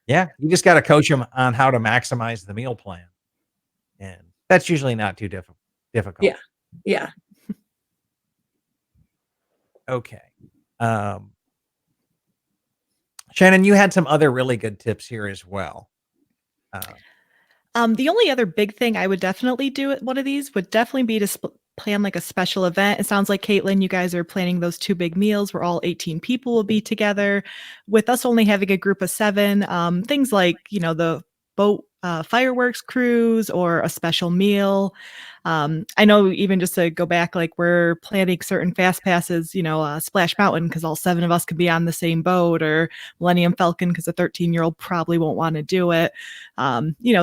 Yeah, you just got to coach them on how to maximize the meal plan. And that's usually not too difficult. Yeah. Okay. Shannan, you had some other really good tips here as well. The only other big thing I would definitely do at one of these would definitely be to plan like a special event. It sounds like, Caitlin, you guys are planning those 2 big meals where all 18 people will be together. With us only having a group of 7, things like, the boat fireworks cruise or a special meal. I know, even just to go back, like we're planning certain fast passes, Splash Mountain, because all 7 of us could be on the same boat, or Millennium Falcon, because a 13-year-old probably won't want to do it.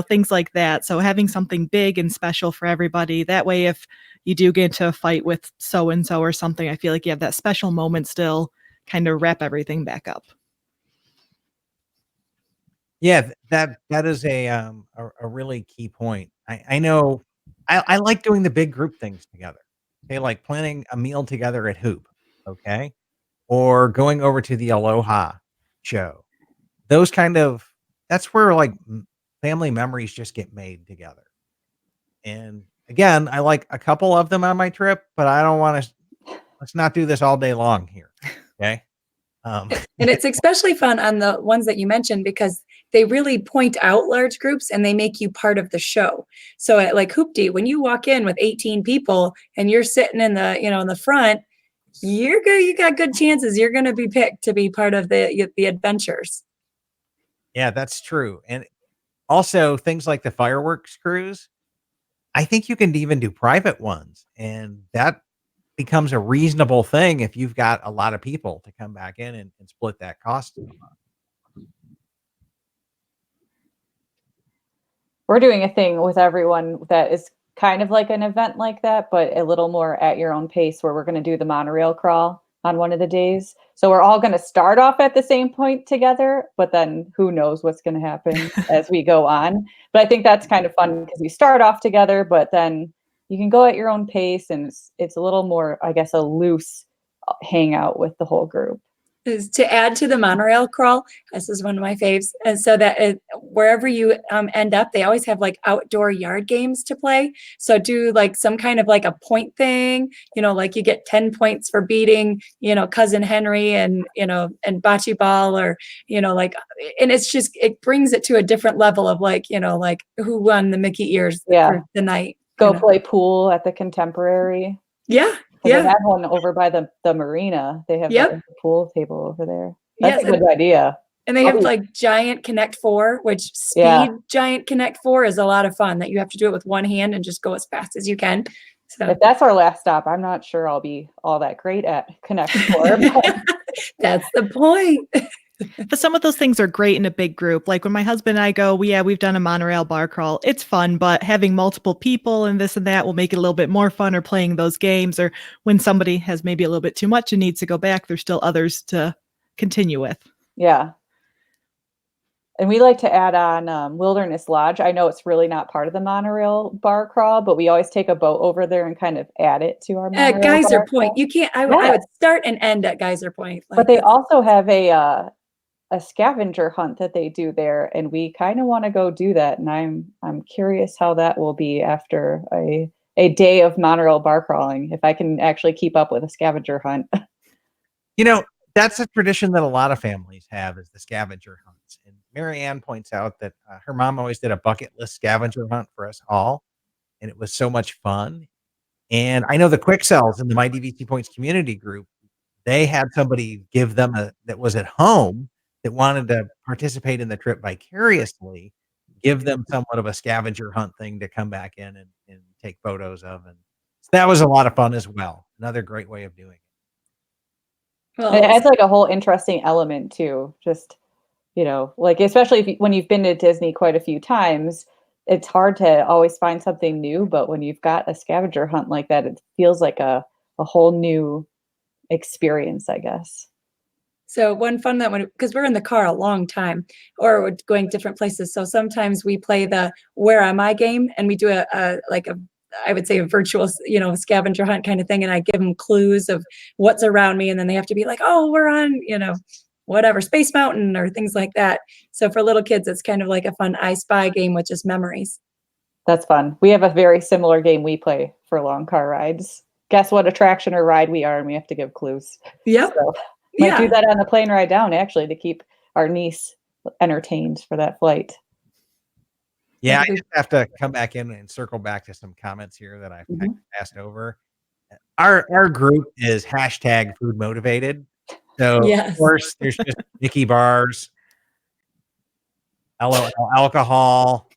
Things like that. So having something big and special for everybody, that way if you do get into a fight with so-and-so or something, I feel like you have that special moment still, kind of wrap everything back up. Yeah, that is a really key point. I know I like doing the big group things together. Okay, like planning a meal together at Hoop, okay? Or going over to the Aloha show. Those that's where like family memories just get made together. And again, I like a couple of them on my trip, but I don't want to, let's not do this all day long here. Okay. And it's especially fun on the ones that you mentioned because they really point out large groups and they make you part of the show. So at like Hoopty, when you walk in with 18 people and you're sitting in the, in the front, you got good chances you're going to be picked to be part of the adventures. Yeah, that's true. And also things like the fireworks cruise, I think you can even do private ones, and that becomes a reasonable thing if you've got a lot of people to come back in and split that cost. We're doing a thing with everyone that is kind of like an event like that, but a little more at your own pace, where we're going to do the monorail crawl on one of the days. So we're all going to start off at the same point together, but then who knows what's going to happen as we go on. But I think that's kind of fun because we start off together, but then you can go at your own pace, and it's a little more, I guess, a loose hangout with the whole group. Is to add to the monorail crawl. This is one of my faves. And so that wherever you end up, they always have like outdoor yard games to play. So do like some kind of like a point thing, like you get 10 points for beating, cousin Henry and bocce ball, or, and it's just, it brings it to a different level of like, like who won the Mickey ears for the night. Go play pool at the Contemporary. Yeah. They have one over by the marina. They have a pool table over there. That's a good idea. And they have like Giant Connect 4, which speed Giant Connect 4 is a lot of fun, that you have to do it with one hand and just go as fast as you can. So if that's our last stop, I'm not sure I'll be all that great at Connect 4. That's the point. But some of those things are great in a big group. Like when my husband and I go, we've done a monorail bar crawl. It's fun, but having multiple people and this and that will make it a little bit more fun, or playing those games, or when somebody has maybe a little bit too much and needs to go back, there's still others to continue with. Yeah. And we like to add on Wilderness Lodge. I know it's really not part of the monorail bar crawl, but we always take a boat over there and kind of add it to our monorail Geyser bar Point. crawl. You can't, I would start and end at Geyser Point. But they also have a scavenger hunt that they do there, and we kind of want to go do that. And I'm curious how that will be after a day of monorail bar crawling, if I can actually keep up with a scavenger hunt. That's a tradition that a lot of families have, is the scavenger hunts. And Mary Ann points out that her mom always did a bucket list scavenger hunt for us all, and it was so much fun. And I know the Quick Cells in the My DVC Points community group, they had somebody give them that was at home that wanted to participate in the trip vicariously, give them somewhat of a scavenger hunt thing to come back in and take photos of. And so that was a lot of fun as well. Another great way of doing it. Well, it adds like a whole interesting element too. Just, like, especially when you've been to Disney quite a few times, it's hard to always find something new. But when you've got a scavenger hunt like that, it feels like a whole new experience, I guess. So one fun because we're in the car a long time, or we're going different places. So sometimes we play the Where Am I game, and we do I would say a virtual, scavenger hunt kind of thing. And I give them clues of what's around me. And then they have to be like, oh, we're on, whatever, Space Mountain or things like that. So for little kids, it's kind of like a fun I Spy game with just memories. That's fun. We have a very similar game we play for long car rides. Guess what attraction or ride we are, and we have to give clues. Yep. So might do that on the plane ride down, actually, to keep our niece entertained for that flight. Yeah, I That'll be- just have to come back in and circle back to some comments here that I've kind Mhm. of passed over. Our group is hashtag food motivated. So of Yes. course there's just Mickey bars, LOL alcohol,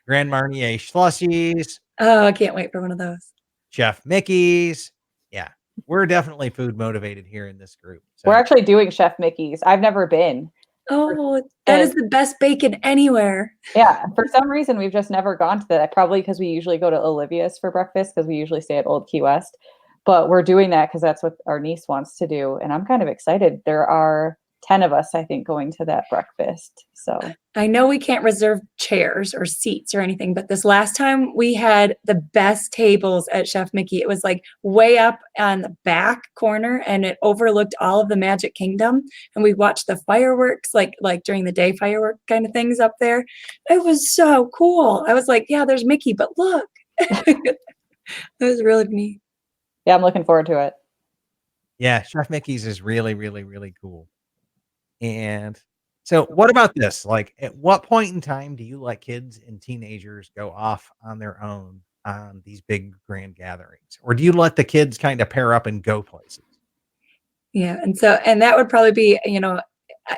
Grand Marnier slushies, Oh, I can't wait for one of those. Chef Mickey's. Yeah, we're definitely food motivated here in this group. We're So actually doing Chef Mickey's. I've never been. Oh, that is the best bacon anywhere. Yeah, for some reason we've just never gone to that. Probably because we usually go to Olivia's for breakfast because we usually stay at Old Key West. But we're doing that because that's what our niece wants to do, and I'm kind of excited. There are 10 of us, I think, going to that breakfast. So I know we can't reserve chairs or seats or anything, but this last time we had the best tables at Chef Mickey. It was like way up on the back corner and it overlooked all of the Magic Kingdom. And we watched the fireworks, like during the day firework kind of things up there. It was so cool. I was like, yeah, there's Mickey, but look. It was really neat. yeah, I'm looking forward to it. yeah, Chef Mickey's is really, really, really cool. And so what about this? Like, at what point in time do you let kids and teenagers go off on their own on these big grand gatherings? Or do you let the kids kind of pair up and go places? Yeah, and that would probably be,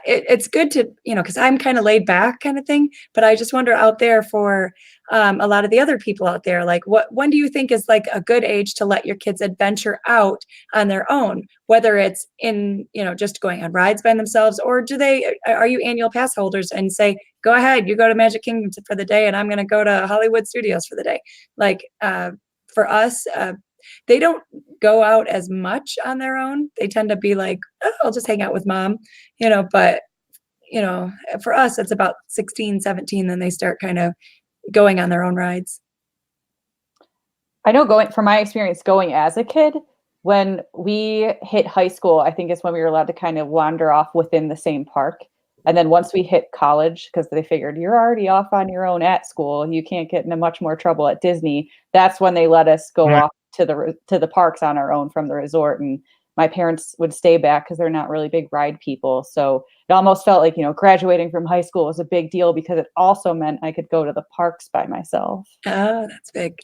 it's good to, because I'm kind of laid back kind of thing, but I just wonder out there for a lot of the other people out there, like when do you think is like a good age to let your kids adventure out on their own, whether it's in, just going on rides by themselves, or are you annual pass holders and say, go ahead, you go to Magic Kingdom for the day and I'm going to go to Hollywood Studios for the day. Like for us, they don't go out as much on their own. They tend to be like, oh, I'll just hang out with mom, but, for us, it's about 16, 17, then they start kind of going on their own rides. I know from my experience going as a kid, when we hit high school, I think is when we were allowed to kind of wander off within the same park. And then once we hit college, because they figured you're already off on your own at school, you can't get into much more trouble at Disney. That's when they let us go off to the parks on our own from the resort. And my parents would stay back because they're not really big ride people. So it almost felt like, graduating from high school was a big deal because it also meant I could go to the parks by myself. Oh, that's big.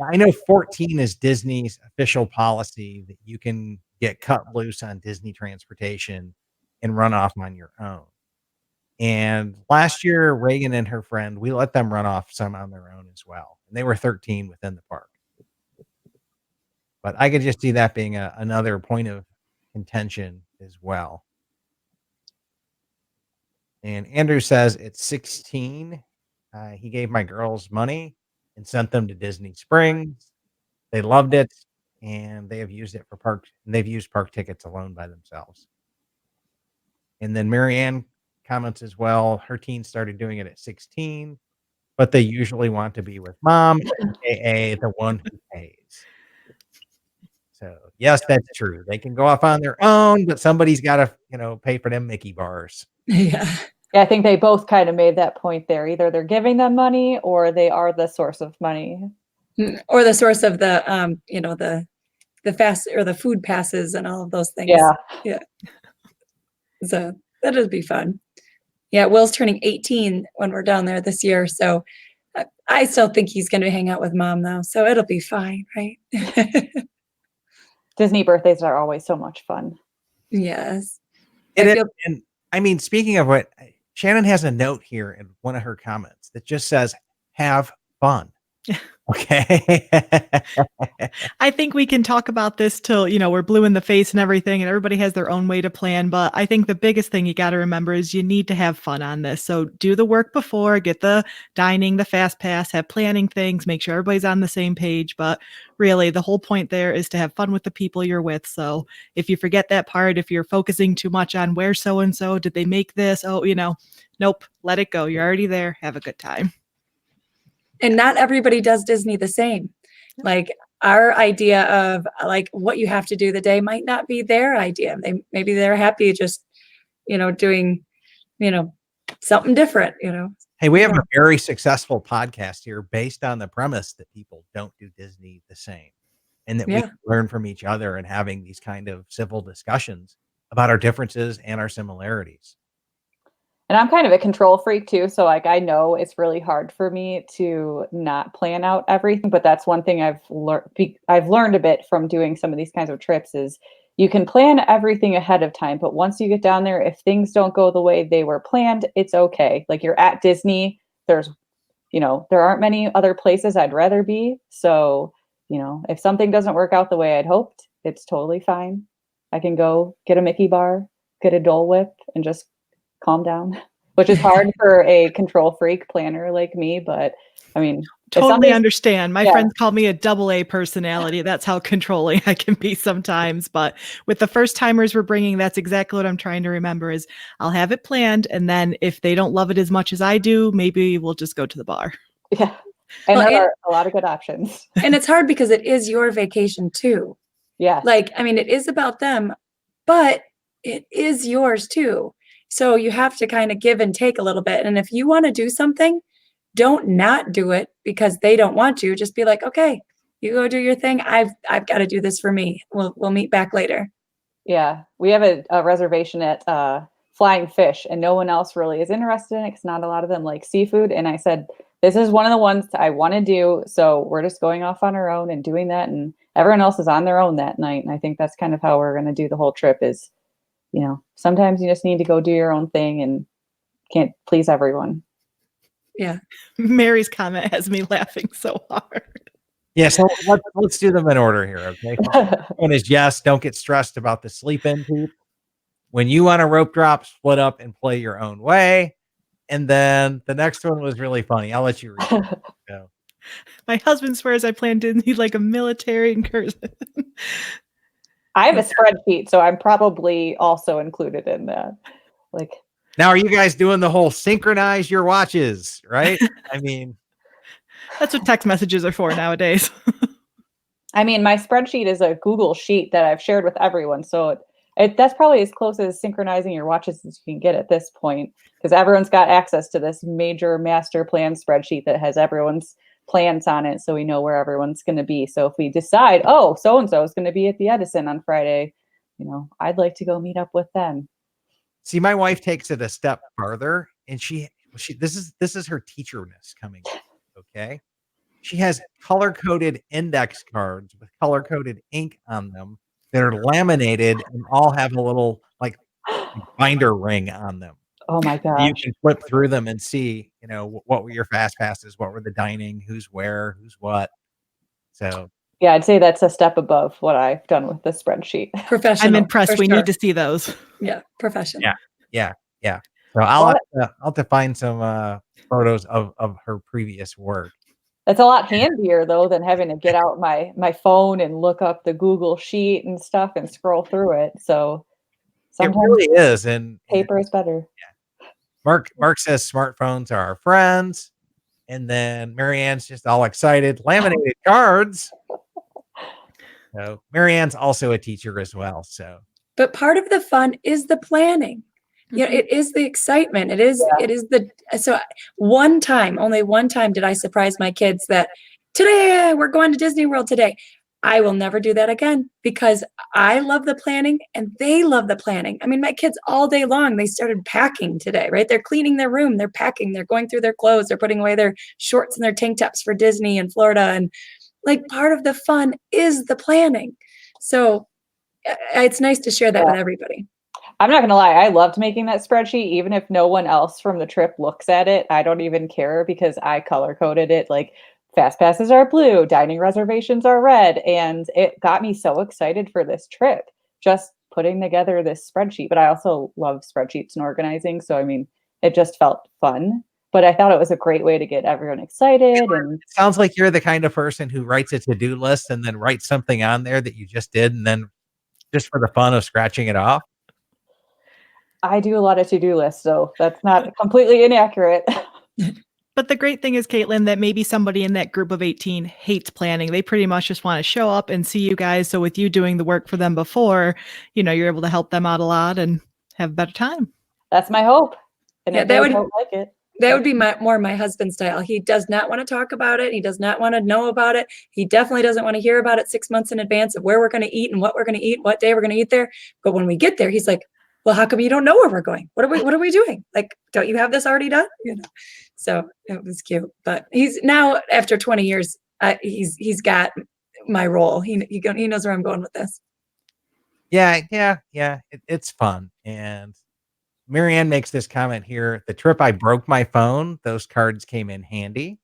I know 14 is Disney's official policy that you can get cut loose on Disney transportation and run off on your own. And last year, Reagan and her friend, we let them run off some on their own as well. And they were 13 within the park. But I could just see that being another point of contention as well. And Andrew says it's 16. He gave my girls money and sent them to Disney Springs. They loved it, and they have used it for park. And they've used park tickets alone by themselves. And then Marianne comments as well. Her teens started doing it at 16, but they usually want to be with mom, aka the one who pays. So yes, that's true. They can go off on their own, but somebody's got to, pay for them Mickey bars. Yeah. Yeah, I think they both kind of made that point there. Either they're giving them money or they are the source of money. Or the source of the, the fast or the food passes and all of those things. Yeah. Yeah. So that'll be fun. Yeah, Will's turning 18 when we're down there this year. So I still think he's going to hang out with mom though. So it'll be fine, right? Disney birthdays are always so much fun. Yes. And I mean, speaking of what, Shannan has a note here in one of her comments that just says, have fun. Okay. I think we can talk about this till, we're blue in the face and everything, and everybody has their own way to plan. But I think the biggest thing you got to remember is you need to have fun on this. So do the work before, get the dining, the fast pass, have planning things, make sure everybody's on the same page. But really, the whole point there is to have fun with the people you're with. So if you forget that part, if you're focusing too much on where so-and-so, did they make this? Oh, nope, let it go. You're already there. Have a good time. And not everybody does Disney the same. Like our idea of like what you have to do the day might not be their idea. Maybe they're happy just, doing, something different, Hey, we have a very successful podcast here based on the premise that people don't do Disney the same, and that we can learn from each other and having these kind of civil discussions about our differences and our similarities. And I'm kind of a control freak too. So like I know it's really hard for me to not plan out everything. But that's one thing I've learned a bit from doing some of these kinds of trips is you can plan everything ahead of time. But once you get down there, if things don't go the way they were planned, it's okay. Like you're at Disney, there aren't many other places I'd rather be. So, if something doesn't work out the way I'd hoped, it's totally fine. I can go get a Mickey bar, get a Dole Whip, and just calm down, which is hard for a control freak planner like me. But I mean, Totally understand. My Yeah. friends call me a AA personality. That's how controlling I can be sometimes. But with the first timers we're bringing, that's exactly what I'm trying to remember is I'll have it planned. And then if they don't love it as much as I do, maybe we'll just go to the bar. Yeah. And there are a lot of good options. And it's hard because it is your vacation too. Yeah. Like, I mean, it is about them, but it is yours too. So you have to kind of give and take a little bit. And if you want to do something, don't not do it because they don't want to. Just be like, okay, you go do your thing. I've got to do this for me. We'll meet back later. Yeah. We have a reservation at Flying Fish, and no one else really is interested in it because not a lot of them like seafood. And I said, this is one of the ones I want to do. So we're just going off on our own and doing that. And everyone else is on their own that night. And I think that's kind of how we're going to do the whole trip is, sometimes you just need to go do your own thing and can't please everyone. Yeah. Mary's comment has me laughing so hard. Yeah, so let's do them in order here, okay? One is yes, don't get stressed about the sleep in poop. When you want a rope drop, split up and play your own way. And then the next one was really funny. I'll let you read it. So. My husband swears I plan Disney like a military incursion. I have a spreadsheet, so I'm probably also included in that. Like, now, are you guys doing the whole synchronize your watches, right? I mean, that's what text messages are for nowadays. I mean, my spreadsheet is a Google sheet that I've shared with everyone. So that's probably as close as synchronizing your watches as you can get at this point, because everyone's got access to this major master plan spreadsheet that has everyone's plans on it. So we know where everyone's going to be. So if we decide, oh, so-and-so is going to be at the Edison on Friday, I'd like to go meet up with them. See, my wife takes it a step farther, and she this is her teacherness coming in, okay? She has color-coded index cards with color-coded ink on them that are laminated and all have a little like binder ring on them. Oh my gosh. You can flip through them and see, what were your fast passes, what were the dining, who's where, who's what. So yeah, I'd say that's a step above what I've done with the spreadsheet. Professional. I'm impressed. We need to see those. Yeah, professional. Yeah. So I'll have to find some photos of her previous work. It's a lot handier though than having to get out my phone and look up the Google sheet and stuff and scroll through it. So sometimes it really is, and paper is better. Yeah. Mark says smartphones are our friends, and then Marianne's just all excited. Laminated cards. So Marianne's also a teacher as well. So, but part of the fun is the planning. It is the excitement. It is so only one time did I surprise my kids that today we're going to Disney World today. I will never do that again because I love the planning and they love the planning. I mean, my kids all day long, they started packing today, right? They're cleaning their room, they're packing, they're going through their clothes, they're putting away their shorts and their tank tops for Disney and Florida. And like part of the fun is the planning. So it's nice to share that with everybody. I'm not going to lie. I loved making that spreadsheet. Even if no one else from the trip looks at it, I don't even care because I color coded it. Like fast passes are blue, dining reservations are red. And it got me so excited for this trip, just putting together this spreadsheet. But I also love spreadsheets and organizing. So, I mean, it just felt fun. But I thought it was a great way to get everyone excited. And it sounds like you're the kind of person who writes a to-do list and then writes something on there that you just did. And then just for the fun of scratching it off. I do a lot of to-do lists, so that's not completely inaccurate. But the great thing is, Caitlin, that maybe somebody in that group of 18 hates planning. They pretty much just want to show up and see you guys. So with you doing the work for them before, you're able to help them out a lot and have a better time. That's my hope. And yeah, if they don't like it. That would be more my husband's style. He does not want to talk about it. He does not want to know about it. He definitely doesn't want to hear about it 6 months in advance of where we're going to eat and what we're going to eat, what day we're going to eat there. But when we get there, he's like, well, how come you don't know where we're going? What are we doing? Like, don't you have this already done? So it was cute. But he's now, after 20 years, he's got my role. He knows where I'm going with this. Yeah. It's fun. And Marianne makes this comment here. The trip I broke my phone, those cards came in handy.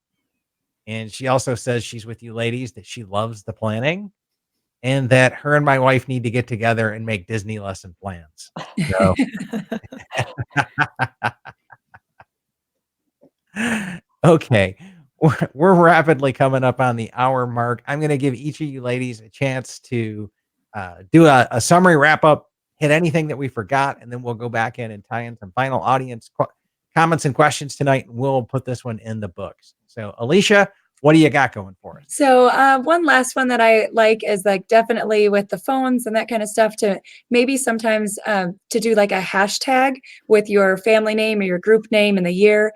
And she also says she's with you ladies, that she loves the planning and that her and my wife need to get together and make Disney lesson plans. So. Okay. We're rapidly coming up on the hour mark. I'm going to give each of you ladies a chance to do a summary wrap up, hit anything that we forgot, and then we'll go back in and tie in some final audience comments and questions tonight, and we'll put this one in the books. So, Alicia, what do you got going for us? So one last one that I like is like definitely with the phones and that kind of stuff, to maybe sometimes to do like a hashtag with your family name or your group name and the year.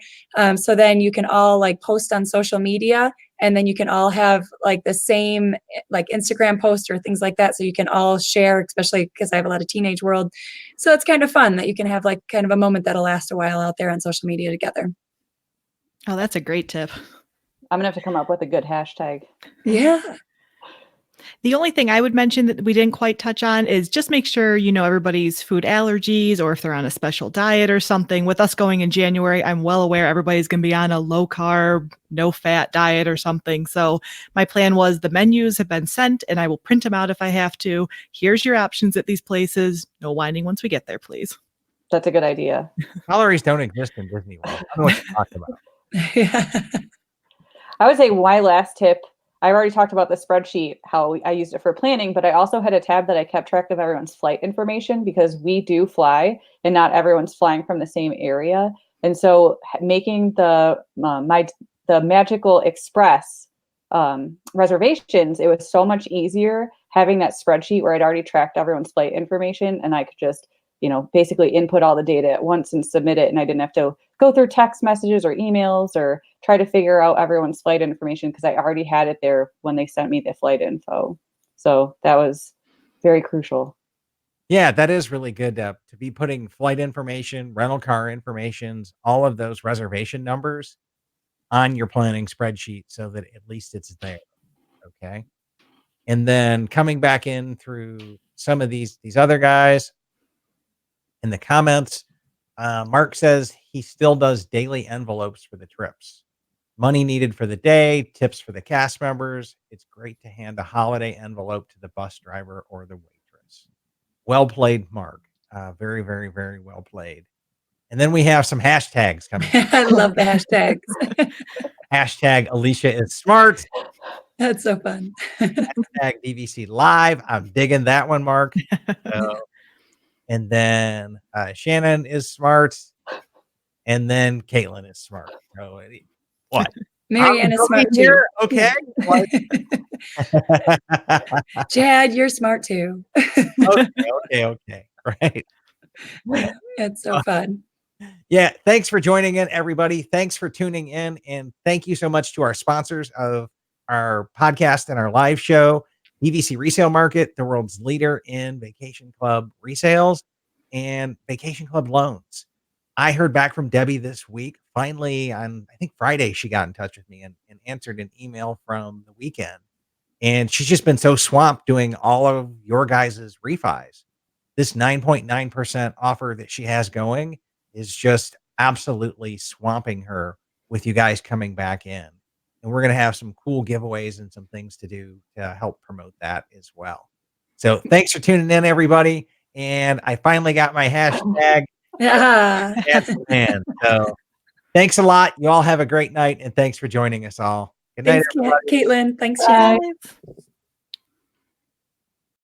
So then you can all like post on social media, and then you can all have like the same like Instagram post or things like that. So you can all share, especially because I have a lot of teenage world. So it's kind of fun that you can have like kind of a moment that'll last a while out there on social media together. Oh, that's a great tip. I'm going to have to come up with a good hashtag. Yeah. The only thing I would mention that we didn't quite touch on is just make sure you know everybody's food allergies, or if they're on a special diet or something. With us going in January, I'm well aware everybody's going to be on a low carb, no fat diet or something. So my plan was the menus have been sent and I will print them out if I have to. Here's your options at these places. No whining once we get there, please. That's a good idea. Calories don't exist in Disney World. I don't know what you're talking about. Yeah. I would say my last tip, I already talked about the spreadsheet, how I used it for planning, but I also had a tab that I kept track of everyone's flight information, because we do fly and not everyone's flying from the same area. And so making the Magical Express reservations, it was so much easier having that spreadsheet where I'd already tracked everyone's flight information, and I could just, basically input all the data at once and submit it. And I didn't have to go through text messages or emails or try to figure out everyone's flight information, because I already had it there when they sent me the flight info. So that was very crucial. Yeah, that is really good to be putting flight information, rental car informations, all of those reservation numbers on your planning spreadsheet so that at least it's there. Okay. And then coming back in through some of these other guys in the comments, Mark says he still does daily envelopes for the trips. Money needed for the day, tips for the cast members. It's great to hand a holiday envelope to the bus driver or the waitress. Well played, Mark. Very, very, very well played. And then we have some hashtags coming. I love the hashtags. Hashtag Alicia is smart. That's so fun. Hashtag DVC live. I'm digging that one, Mark. And then Shannan is smart. And then Caitlin is smart. So, what? Marianne is smart too. Okay. Chad, you're smart too. Okay. Right. It's so fun. Yeah. Thanks for joining in, everybody. Thanks for tuning in. And thank you so much to our sponsors of our podcast and our live show, DVC Resale Market, the world's leader in vacation club resales and vacation club loans. I heard back from Debbie this week. Finally, on I think Friday, she got in touch with me and answered an email from the weekend. And she's just been so swamped doing all of your guys' refis. This 9.9% offer that she has going is just absolutely swamping her with you guys coming back in. And we're going to have some cool giveaways and some things to do to help promote that as well. So thanks for tuning in, everybody. And I finally got my hashtag. Yeah. Man. So thanks a lot. You all have a great night. And thanks for joining us all. Good night, Thanks, everybody. Caitlin. Thanks, Bye. Chad.